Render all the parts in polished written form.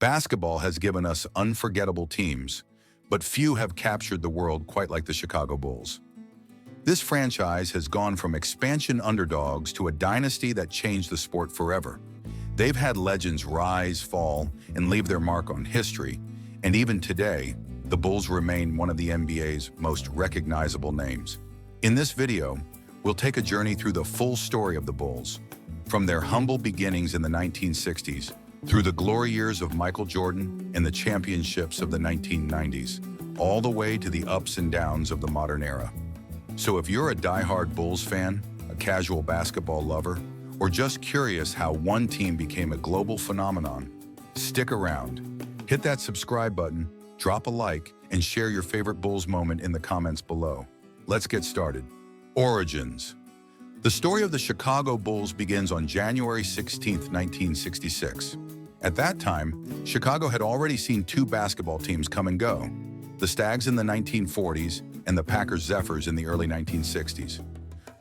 Basketball has given us unforgettable teams, but few have captured the world quite like the Chicago Bulls. This franchise has gone from expansion underdogs to a dynasty that changed the sport forever. They've had legends rise, fall, and leave their mark on history, and even today, the Bulls remain one of the NBA's most recognizable names. In this video, we'll take a journey through the full story of the Bulls, from their humble beginnings in the 1960s, through the glory years of Michael Jordan and the championships of the 1990s, all the way to the ups and downs of the modern era. So if you're a die-hard Bulls fan, a casual basketball lover, or just curious how one team became a global phenomenon, stick around. Hit that subscribe button, drop a like, and share your favorite Bulls moment in the comments below. Let's get started. Origins. The story of the Chicago Bulls begins on January 16, 1966. At that time, Chicago had already seen two basketball teams come and go, the Stags in the 1940s and the Packers Zephyrs in the early 1960s.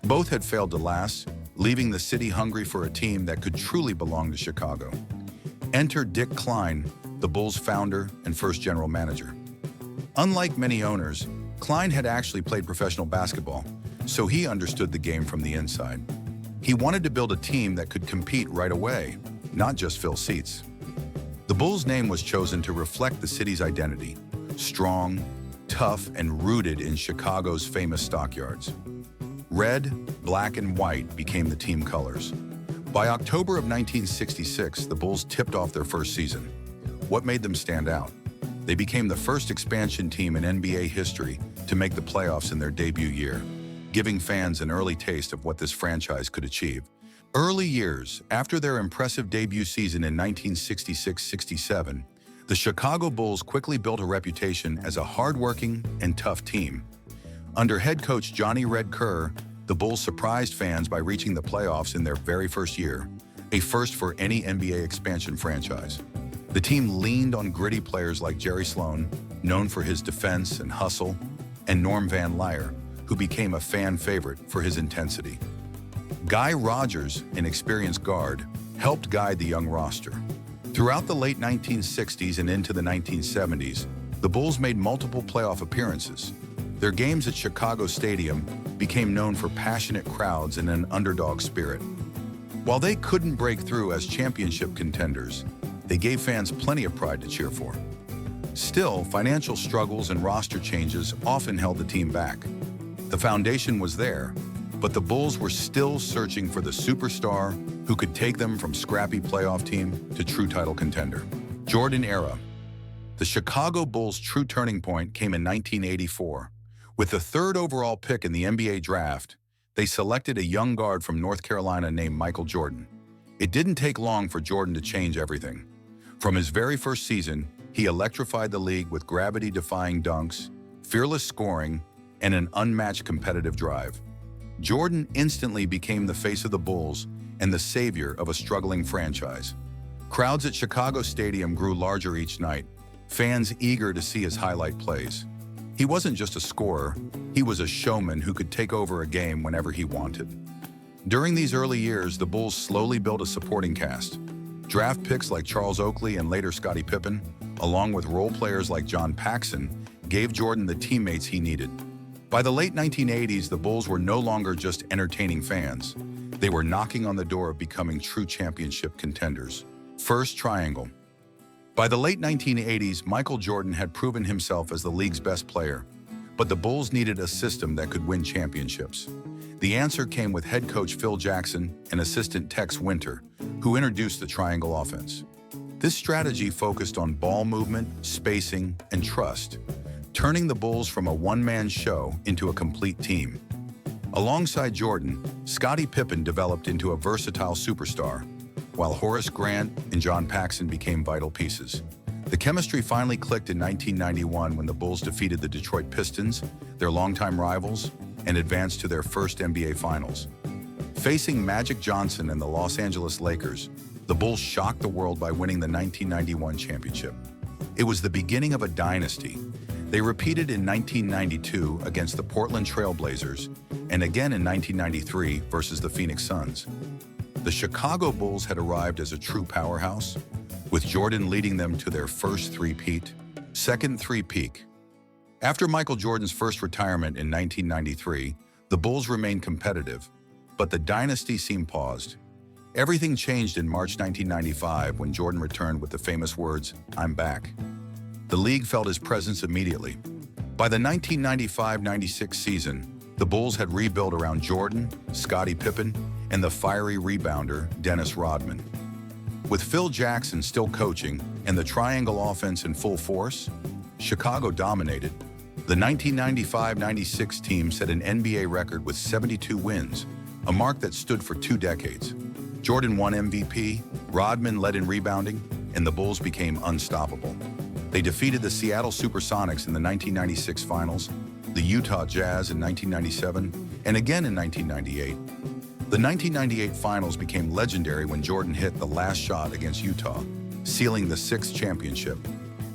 Both had failed to last, leaving the city hungry for a team that could truly belong to Chicago. Enter Dick Klein, the Bulls' founder and first general manager. Unlike many owners, Klein had actually played professional basketball, so he understood the game from the inside. He wanted to build a team that could compete right away, not just fill seats. The Bulls' name was chosen to reflect the city's identity, strong, tough, and rooted in Chicago's famous stockyards. Red, black, and white became the team colors. By October of 1966, the Bulls tipped off their first season. What made them stand out? They became the first expansion team in NBA history to make the playoffs in their debut year, giving fans an early taste of what this franchise could achieve. Early years after their impressive debut season in 1966-67, the Chicago Bulls quickly built a reputation as a hardworking and tough team. Under head coach Johnny "Red" Kerr, the Bulls surprised fans by reaching the playoffs in their very first year, a first for any NBA expansion franchise. The team leaned on gritty players like Jerry Sloan, known for his defense and hustle, and Norm Van Lier, who became a fan favorite for his intensity. Guy Rodgers, an experienced guard, helped guide the young roster. Throughout the late 1960s and into the 1970s, the Bulls made multiple playoff appearances. Their games at Chicago Stadium became known for passionate crowds and an underdog spirit. While they couldn't break through as championship contenders, they gave fans plenty of pride to cheer for. Still, financial struggles and roster changes often held the team back. The foundation was there, but the Bulls were still searching for the superstar who could take them from scrappy playoff team to true title contender. Jordan era. The Chicago Bulls' true turning point came in 1984. With the third overall pick in the NBA draft, they selected a young guard from North Carolina named Michael Jordan. It didn't take long for Jordan to change everything. From his very first season, he electrified the league with gravity-defying dunks, fearless scoring, and an unmatched competitive drive. Jordan instantly became the face of the Bulls and the savior of a struggling franchise. Crowds at Chicago Stadium grew larger each night, fans eager to see his highlight plays. He wasn't just a scorer, he was a showman who could take over a game whenever he wanted. During these early years, the Bulls slowly built a supporting cast. Draft picks like Charles Oakley and later Scottie Pippen, along with role players like John Paxson, gave Jordan the teammates he needed. By the late 1980s, the Bulls were no longer just entertaining fans. They were knocking on the door of becoming true championship contenders. First triangle. By the late 1980s, Michael Jordan had proven himself as the league's best player, but the Bulls needed a system that could win championships. The answer came with head coach Phil Jackson and assistant Tex Winter, who introduced the triangle offense. This strategy focused on ball movement, spacing, and trust, turning the Bulls from a one-man show into a complete team. Alongside Jordan, Scottie Pippen developed into a versatile superstar, while Horace Grant and John Paxson became vital pieces. The chemistry finally clicked in 1991 when the Bulls defeated the Detroit Pistons, their longtime rivals, and advanced to their first NBA Finals. Facing Magic Johnson and the Los Angeles Lakers, the Bulls shocked the world by winning the 1991 championship. It was the beginning of a dynasty. They repeated in 1992 against the Portland Trail Blazers and again in 1993 versus the Phoenix Suns. The Chicago Bulls had arrived as a true powerhouse, with Jordan leading them to their first three-peat. Second three-peat. After Michael Jordan's first retirement in 1993, the Bulls remained competitive, but the dynasty seemed paused. Everything changed in March 1995 when Jordan returned with the famous words, "I'm back." The league felt his presence immediately. By the 1995-96 season, the Bulls had rebuilt around Jordan, Scottie Pippen, and the fiery rebounder, Dennis Rodman. With Phil Jackson still coaching and the triangle offense in full force, Chicago dominated. The 1995-96 team set an NBA record with 72 wins, a mark that stood for 2 decades. Jordan won MVP, Rodman led in rebounding, and the Bulls became unstoppable. They defeated the Seattle Supersonics in the 1996 Finals, the Utah Jazz in 1997, and again in 1998. The 1998 Finals became legendary when Jordan hit the last shot against Utah, sealing the 6th championship.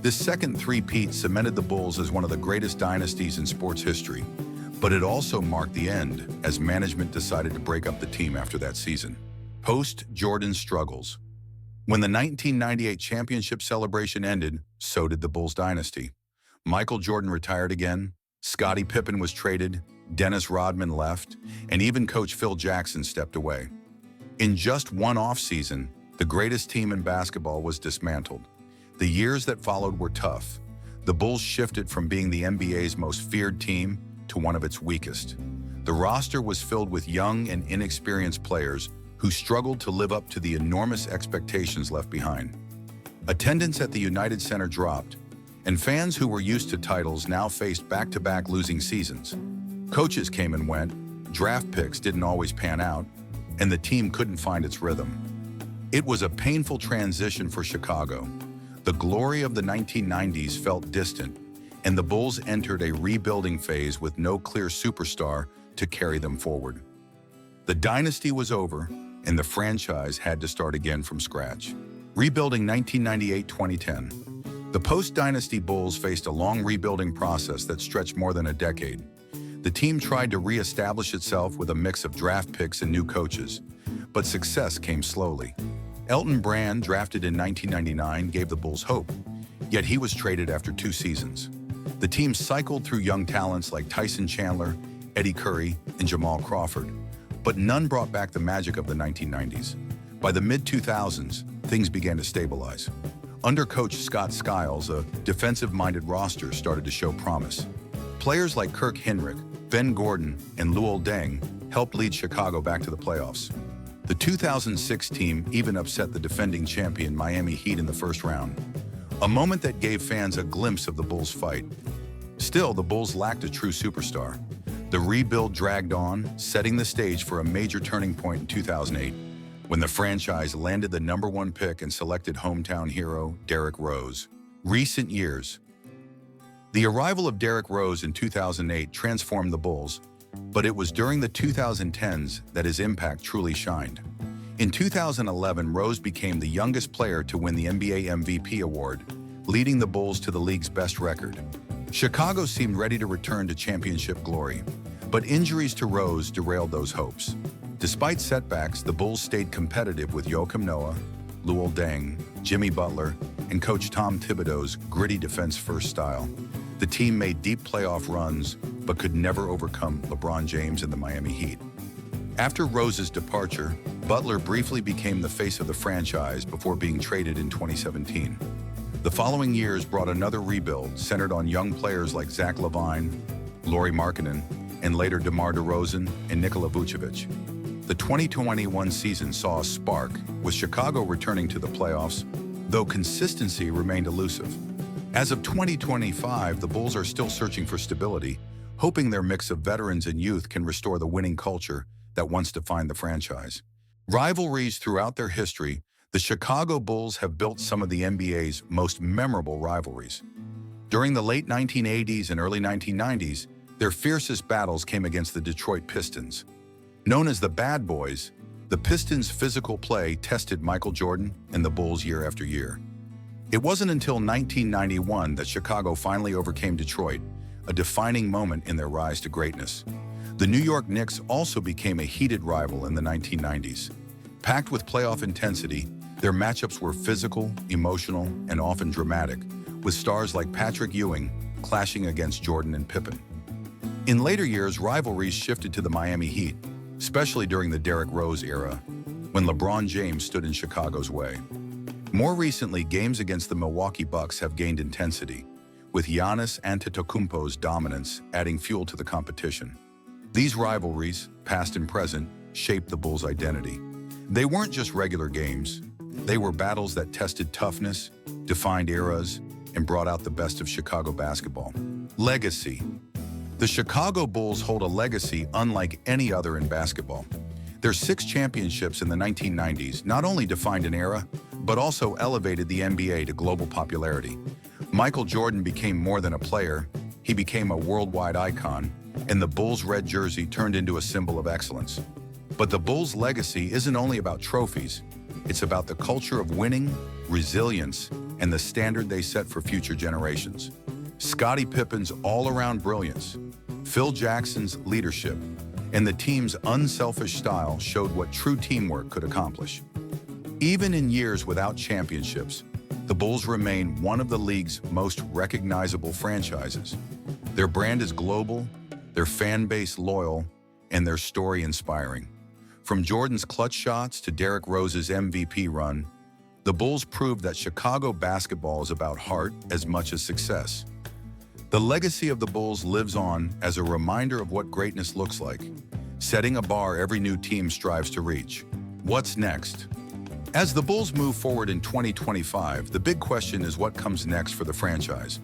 This second three-peat cemented the Bulls as one of the greatest dynasties in sports history, but it also marked the end as management decided to break up the team after that season. Post-Jordan struggles. When the 1998 championship celebration ended, so did the Bulls dynasty. Michael Jordan retired again, Scottie Pippen was traded, Dennis Rodman left, and even coach Phil Jackson stepped away. In just one offseason, the greatest team in basketball was dismantled. The years that followed were tough. The Bulls shifted from being the NBA's most feared team to one of its weakest. The roster was filled with young and inexperienced players who struggled to live up to the enormous expectations left behind. Attendance at the United Center dropped, and fans who were used to titles now faced back-to-back losing seasons. Coaches came and went, draft picks didn't always pan out, and the team couldn't find its rhythm. It was a painful transition for Chicago. The glory of the 1990s felt distant, and the Bulls entered a rebuilding phase with no clear superstar to carry them forward. The dynasty was over, and the franchise had to start again from scratch. Rebuilding 1998-2010. The post-dynasty Bulls faced a long rebuilding process that stretched more than a decade. The team tried to re-establish itself with a mix of draft picks and new coaches, but success came slowly. Elton Brand, drafted in 1999, gave the Bulls hope, yet he was traded after 2 seasons. The team cycled through young talents like Tyson Chandler, Eddie Curry, and Jamal Crawford, but none brought back the magic of the 1990s. By the mid-2000s, things began to stabilize. Under coach Scott Skiles, a defensive-minded roster started to show promise. Players like Kirk Hinrich, Ben Gordon, and Luol Deng helped lead Chicago back to the playoffs. The 2006 team even upset the defending champion Miami Heat in the first round, a moment that gave fans a glimpse of the Bulls' fight. Still, the Bulls lacked a true superstar. The rebuild dragged on, setting the stage for a major turning point in 2008, when the franchise landed the #1 pick and selected hometown hero Derrick Rose. Recent years. The arrival of Derrick Rose in 2008 transformed the Bulls, but it was during the 2010s that his impact truly shined. In 2011, Rose became the youngest player to win the NBA MVP award, leading the Bulls to the league's best record. Chicago seemed ready to return to championship glory, but injuries to Rose derailed those hopes. Despite setbacks, the Bulls stayed competitive with Joakim Noah, Luol Deng, Jimmy Butler, and coach Tom Thibodeau's gritty defense-first style. The team made deep playoff runs, but could never overcome LeBron James and the Miami Heat. After Rose's departure, Butler briefly became the face of the franchise before being traded in 2017. The following years brought another rebuild centered on young players like Zach LaVine, Lauri Markkanen, and later DeMar DeRozan and Nikola Vucevic. The 2021 season saw a spark, with Chicago returning to the playoffs, though consistency remained elusive. As of 2025, the Bulls are still searching for stability, hoping their mix of veterans and youth can restore the winning culture that once defined the franchise. Rivalries throughout their history, the Chicago Bulls have built some of the NBA's most memorable rivalries. During the late 1980s and early 1990s, their fiercest battles came against the Detroit Pistons. Known as the Bad Boys, the Pistons' physical play tested Michael Jordan and the Bulls year after year. It wasn't until 1991 that Chicago finally overcame Detroit, a defining moment in their rise to greatness. The New York Knicks also became a heated rival in the 1990s. Packed with playoff intensity, Their matchups were physical, emotional, and often dramatic, with stars like Patrick Ewing clashing against Jordan and Pippen. In later years, rivalries shifted to the Miami Heat, especially during the Derrick Rose era, when LeBron James stood in Chicago's way. More recently, games against the Milwaukee Bucks have gained intensity, with Giannis Antetokounmpo's dominance adding fuel to the competition. These rivalries, past and present, shaped the Bulls' identity. They weren't just regular games. They were battles that tested toughness, defined eras, and brought out the best of Chicago basketball. Legacy. The Chicago Bulls hold a legacy unlike any other in basketball. Their 6 championships in the 1990s not only defined an era, but also elevated the NBA to global popularity. Michael Jordan became more than a player. He became a worldwide icon, and the Bulls' red jersey turned into a symbol of excellence. But the Bulls' legacy isn't only about trophies. It's about the culture of winning, resilience, and the standard they set for future generations. Scottie Pippen's all-around brilliance, Phil Jackson's leadership, and the team's unselfish style showed what true teamwork could accomplish. Even in years without championships, the Bulls remain one of the league's most recognizable franchises. Their brand is global, their fan base loyal, and their story inspiring. From Jordan's clutch shots to Derrick Rose's MVP run, the Bulls proved that Chicago basketball is about heart as much as success. The legacy of the Bulls lives on as a reminder of what greatness looks like, setting a bar every new team strives to reach. What's next? As the Bulls move forward in 2025, the big question is what comes next for the franchise.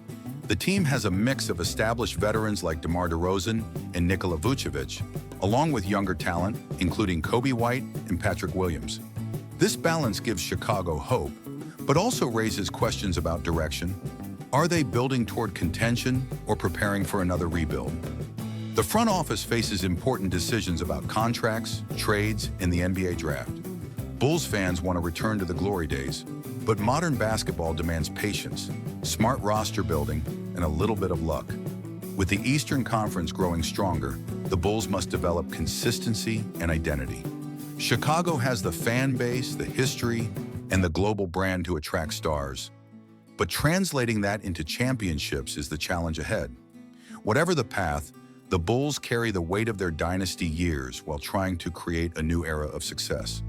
The team has a mix of established veterans like DeMar DeRozan and Nikola Vucevic, along with younger talent, including Kobe White and Patrick Williams. This balance gives Chicago hope, but also raises questions about direction. Are they building toward contention or preparing for another rebuild? The front office faces important decisions about contracts, trades, and the NBA draft. Bulls fans want to return to the glory days, but modern basketball demands patience, smart roster building, and a little bit of luck. With the Eastern Conference growing stronger, the Bulls must develop consistency and identity. Chicago has the fan base, the history, and the global brand to attract stars. But translating that into championships is the challenge ahead. Whatever the path, the Bulls carry the weight of their dynasty years while trying to create a new era of success.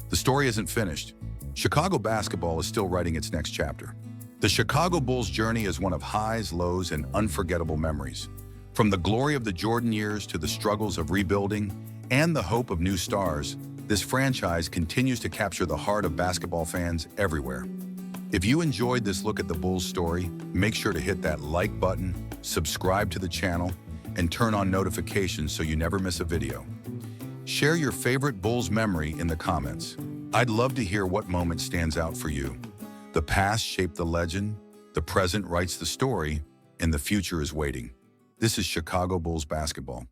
The story isn't finished. Chicago basketball is still writing its next chapter. The Chicago Bulls' journey is one of highs, lows, and unforgettable memories. From the glory of the Jordan years to the struggles of rebuilding and the hope of new stars, this franchise continues to capture the heart of basketball fans everywhere. If you enjoyed this look at the Bulls story, make sure to hit that like button, subscribe to the channel, and turn on notifications so you never miss a video. Share your favorite Bulls memory in the comments. I'd love to hear what moment stands out for you. The past shaped the legend, the present writes the story, and the future is waiting. This is Chicago Bulls basketball.